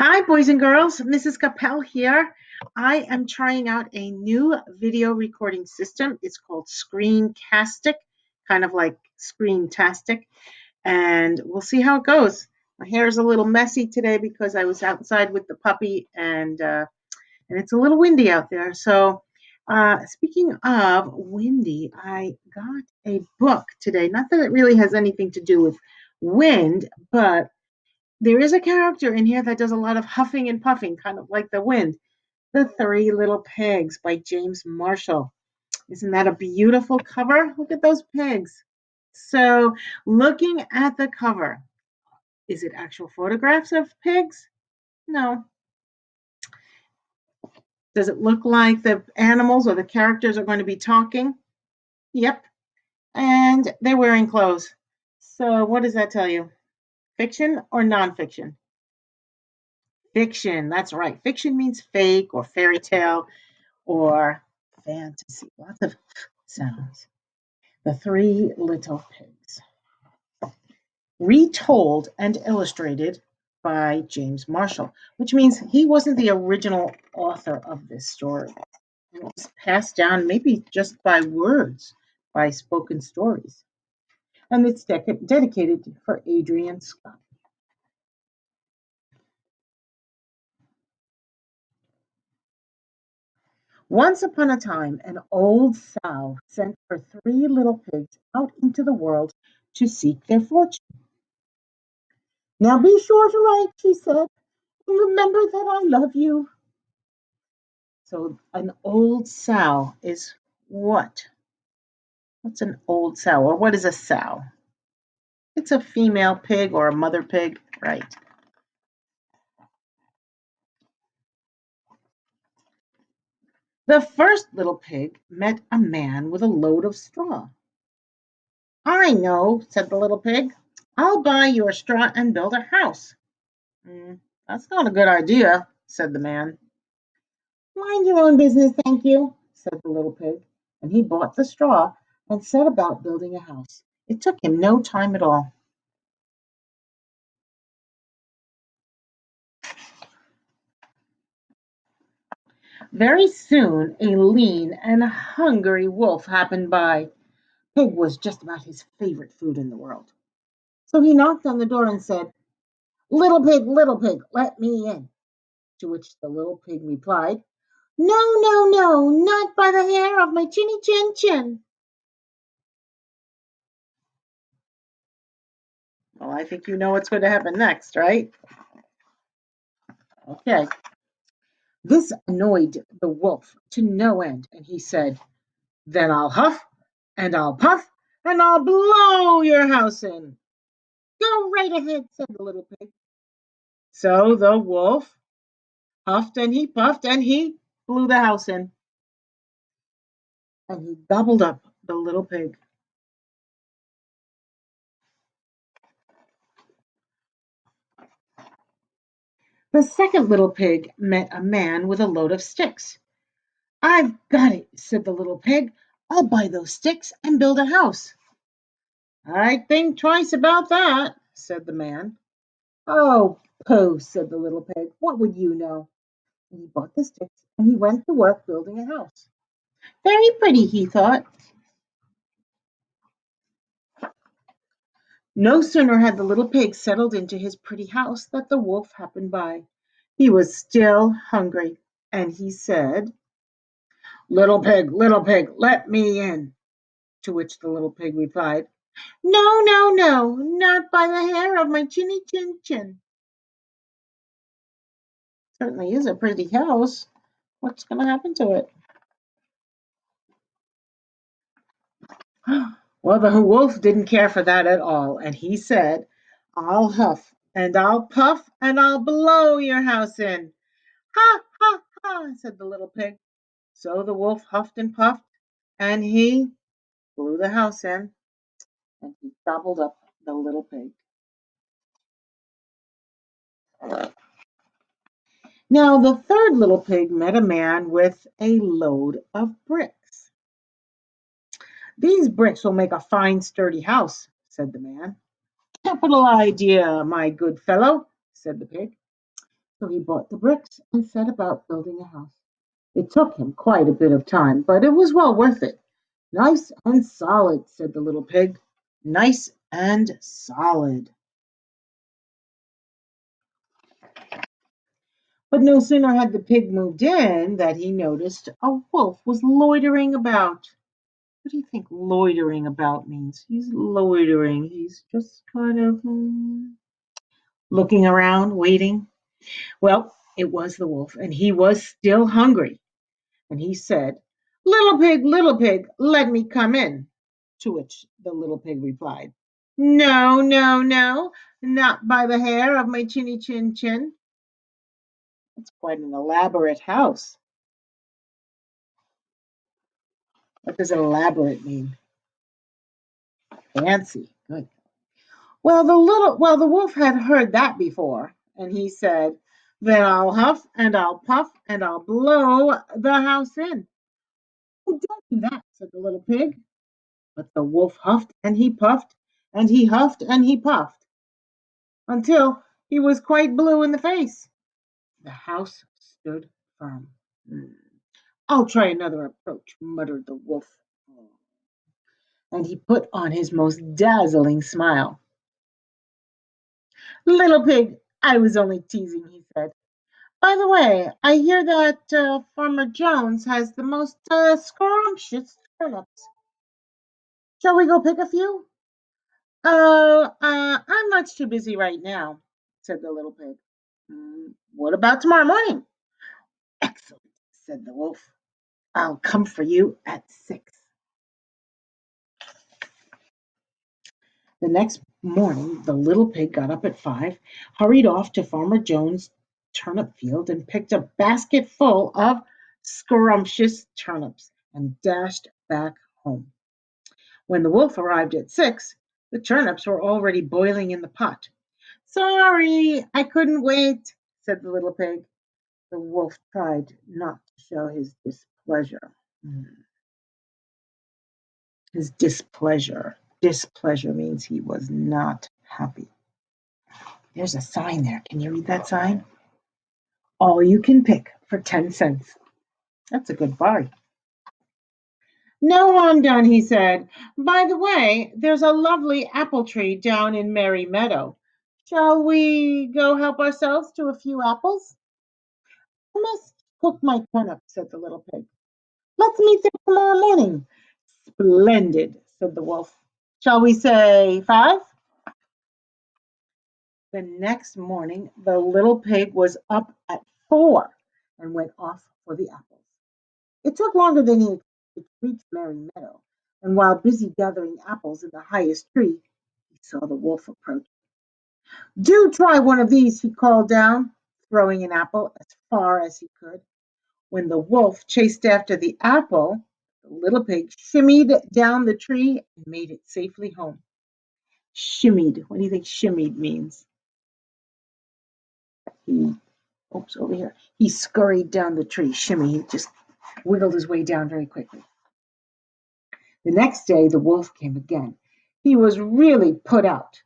Hi, boys and girls. Mrs. Kappel here. I am trying out a new video recording system. It's called Screencastic, kind of like Screentastic, and we'll see how it goes. My hair is a little messy today because I was outside with the puppy, and it's a little windy out there. So, speaking of windy, I got a book today. Not that it really has anything to do with wind, but there is a character in here that does a lot of huffing and puffing, kind of like the wind. The Three Little Pigs by James Marshall. Isn't that a beautiful cover? Look at those pigs. So, looking at the cover, is it actual photographs of pigs? No. Does it look like the animals or the characters are going to be talking? Yep. And they're wearing clothes. So, what does that tell you? Fiction or nonfiction? Fiction. That's right. Fiction means fake or fairy tale or fantasy. Lots of sounds. The Three Little Pigs. Retold and illustrated by James Marshall, which means he wasn't the original author of this story. It was passed down maybe just by words, by spoken stories. And it's dedicated for Adrian Scott. Once upon a time, an old sow sent her three little pigs out into the world to seek their fortune. Now be sure to write, she said, and remember that I love you. So an old sow is what? What's an old sow? Or what is a sow? It's a female pig or a mother pig, right? The first little pig met a man with a load of straw. I know, said the little pig. I'll buy your straw and build a house. "Mm, that's not a good idea, said the man. Mind your own business, thank you, said the little pig, and he bought the straw and set about building a house. It took him no time at all. Very soon, a lean and hungry wolf happened by. Pig was just about his favorite food in the world. So he knocked on the door and said, little pig, let me in. To which the little pig replied, no, no, no, not by the hair of my chinny chin chin. Well, I think you know what's going to happen next, right? Okay. This annoyed the wolf to no end, and he said, then I'll huff and I'll puff and I'll blow your house in. Go right ahead, said the little pig. So the wolf huffed and he puffed and he blew the house in, and he gobbled up the little pig. The second little pig met a man with a load of sticks. I've got it, said the little pig. I'll buy those sticks and build a house. I'd think twice about that, said the man. Oh, pooh, said the little pig. What would you know? And he bought the sticks and he went to work building a house. Very pretty, he thought. No sooner had the little pig settled into his pretty house that the wolf happened by. He was still hungry, and he said, little pig, let me in. To which the little pig replied, no, no, no, not by the hair of my chinny chin chin. Certainly is a pretty house. What's going to happen to it? Well, the wolf didn't care for that at all, and he said, I'll huff and I'll puff and I'll blow your house in. Ha, ha, ha, said the little pig. So the wolf huffed and puffed, and he blew the house in, and he gobbled up the little pig. Now the third little pig met a man with a load of bricks. These bricks will make a fine sturdy house, said the man. Capital idea, my good fellow, said the pig. So he bought the bricks and set about building a house. It took him quite a bit of time, but it was well worth it. Nice and solid, said the little pig. Nice and solid. But no sooner had the pig moved in that he noticed a wolf was loitering about. What do you think loitering about means? He's loitering. He's just kind of looking around, waiting. Well, it was the wolf, and he was still hungry. And he said, little pig, let me come in. To which the little pig replied, no, no, no, not by the hair of my chinny chin chin. It's quite an elaborate house. What does elaborate mean? Fancy. Good. Well, the wolf had heard that before, and he said, then I'll huff and I'll puff and I'll blow the house in. Oh, don't do that, said the little pig. But the wolf huffed and he puffed, and he huffed and he puffed, until he was quite blue in the face. The house stood firm. "Hmm, I'll try another approach," muttered the wolf. And he put on his most dazzling smile. Little pig, I was only teasing, he said. By the way, I hear that Farmer Jones has the most scrumptious turnips. Shall we go pick a few? Oh, I'm much too busy right now, said the little pig. What about tomorrow morning? Excellent, said the wolf. I'll come for you at 6. The next morning, the little pig got up at 5, hurried off to Farmer Jones' turnip field, and picked a basket full of scrumptious turnips and dashed back home. When the wolf arrived at 6, the turnips were already boiling in the pot. Sorry, I couldn't wait, said the little pig. The wolf tried not to show his displeasure. His displeasure. Displeasure means he was not happy. There's a sign there. Can you read that sign? All you can pick for 10 cents. That's a good buy. No harm done, he said. By the way, there's a lovely apple tree down in Merry Meadow. Shall we go help ourselves to a few apples? I must cook my turnip, said the little pig. Let's meet there tomorrow morning. Splendid, said the wolf. Shall we say 5? The next morning, the little pig was up at 4 and went off for the apples. It took longer than he expected to reach Merry Meadow, and while busy gathering apples in the highest tree, he saw the wolf approach. Do try one of these, he called down, throwing an apple as far as he could. When the wolf chased after the apple, the little pig shimmied down the tree and made it safely home. Shimmied. What do you think shimmied means? He, oops, over here. He scurried down the tree. Shimmy. He just wiggled his way down very quickly. The next day, the wolf came again. He was really put out.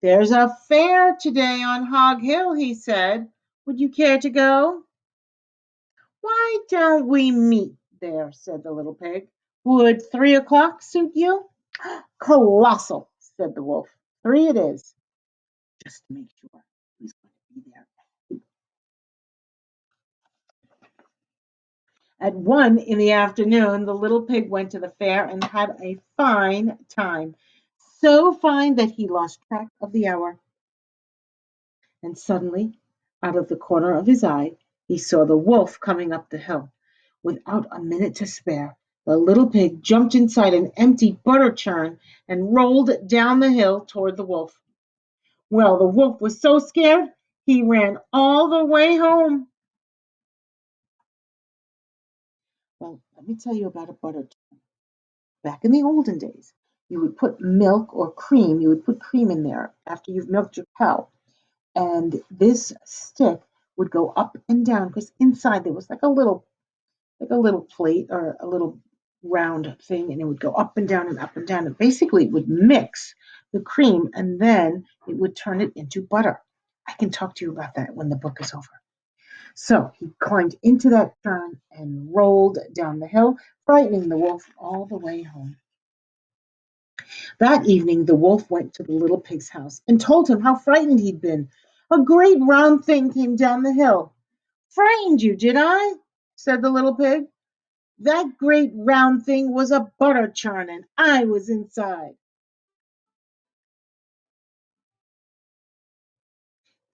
There's a fair today on Hog Hill, he said. Would you care to go? Why don't we meet there, said the little pig. Would 3 o'clock suit you? Colossal, said the wolf. 3 it is. Just to make sure who's going to be there. At 1 in the afternoon, the little pig went to the fair and had a fine time. So fine that he lost track of the hour. And suddenly, out of the corner of his eye, he saw the wolf coming up the hill. Without a minute to spare, the little pig jumped inside an empty butter churn and rolled down the hill toward the wolf. Well, the wolf was so scared, he ran all the way home. Well, let me tell you about a butter churn. Back in the olden days, you would put milk or cream, you would put cream in there after you've milked your cow. And this stick would go up and down because inside there was like a little plate or a little round thing, and it would go up and down and up and down. And basically, it would mix the cream and then it would turn it into butter. I I can talk to you about that when the book is over. So he climbed into that churn and rolled down the hill, frightening the wolf all the way home. That evening, the wolf went to the little pig's house and told him how frightened he'd been. A great round thing came down the hill. Frightened you, did I? Said the little pig. That great round thing was a butter churn, and I was inside.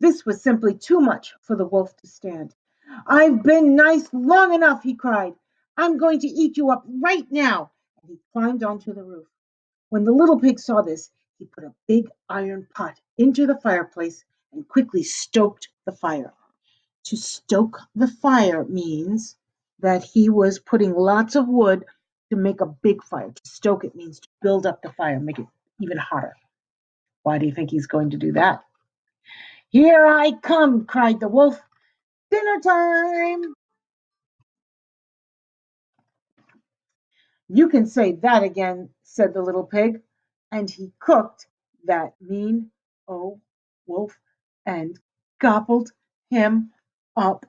This was simply too much for the wolf to stand. I've been nice long enough, he cried. I'm going to eat you up right now. And he climbed onto the roof. When the little pig saw this, he put a big iron pot into the fireplace and quickly stoked the fire. To stoke the fire means that he was putting lots of wood to make a big fire. To stoke it means to build up the fire, make it even hotter. Why do you think he's going to do that? Here I come, cried the wolf. Dinner time! You can say that again, said the little pig. And he cooked that mean old wolf and gobbled him up.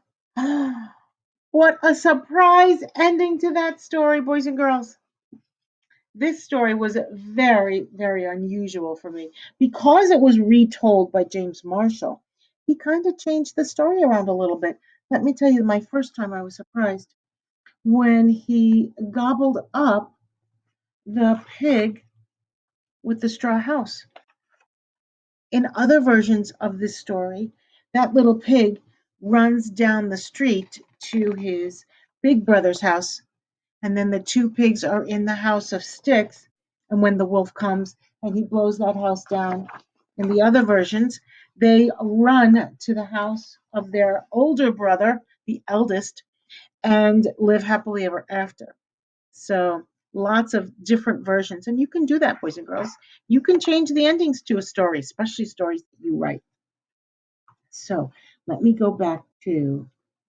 What a surprise ending to that story, boys and girls. This story was very, very unusual for me because it was retold by James Marshall. He kind of changed the story around a little bit. Let me tell you, my first time I was surprised when he gobbled up the pig with the straw house. In other versions of this story, that little pig runs down the street to his big brother's house, and then the two pigs are in the house of sticks. And when the wolf comes and he blows that house down, in the other versions, they run to the house of their older brother, the eldest, and live happily ever after. So lots of different versions. And you can do that, boys and girls. You can change the endings to a story, especially stories that you write. So let me go back to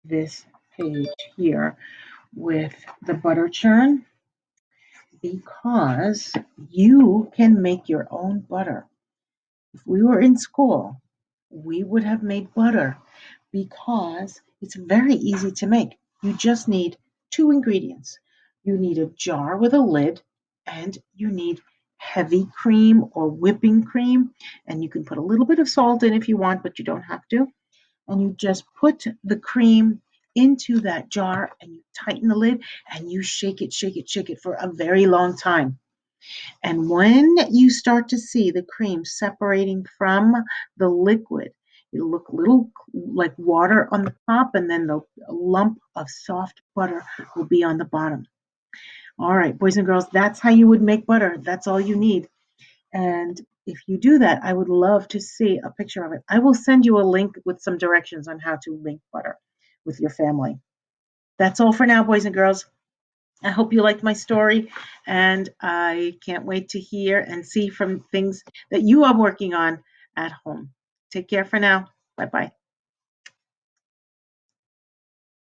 this page here with the butter churn because you can make your own butter. If we were in school, we would have made butter because it's very easy to make. You just need two ingredients. You need a jar with a lid, and you need heavy cream or whipping cream. And you can put a little bit of salt in if you want, but you don't have to. And you just put the cream into that jar and you tighten the lid and you shake it, shake it, shake it for a very long time. And when you start to see the cream separating from the liquid, it'll look a little like water on the top, and then the lump of soft butter will be on the bottom. All right, boys and girls, that's how you would make butter. That's all you need. And if you do that, I would love to see a picture of it. I will send you a link with some directions on how to make butter with your family. That's all for now, boys and girls. I hope you liked my story, and I can't wait to hear and see from things that you are working on at home. Take care for now. Bye bye.